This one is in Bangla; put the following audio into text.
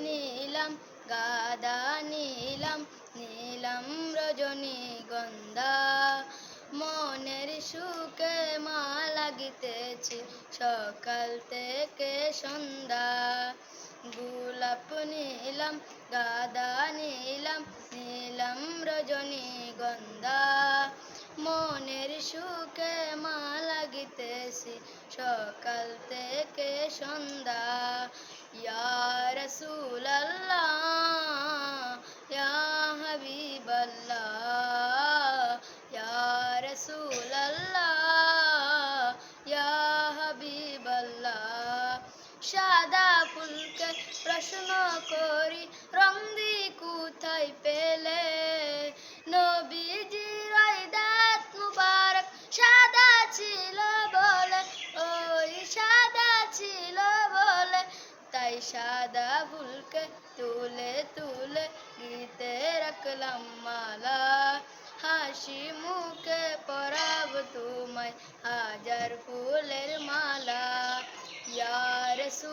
নিলাম, গাদা নিলাম, নিলাম রজনীগন্ধা। মনের সুখে মা লাগিতেছি সকাল থেকে সন্ধ্যা। গোলাপ নিলাম, গাদা নিলাম, নিলাম রজনীগন্ধা। মনের সুখে মা লাগিতেছি সকাল থেকে সন্ধ্যা। ইয়া রাসূলাল্লাহ, ইয়া হাবিবাল্লাহ, ইয়া রাসূলাল্লাহ, ইয়া হাবিবাল্লাহ। সাদা ফুলকে প্রশ্ন করি, রং দি কোথায় পেলে? নবীজির ওই দাঁত মুবারক সাদা ছিল বলে, ওই সাদা ছিল বলে, তাই সাদা ফুলকে তুলে তুলে গীতে রাখলাম মালা। হাসি মুখে পরাব তোমায় হাজার ফুলের মালা। ইয়া রাসূল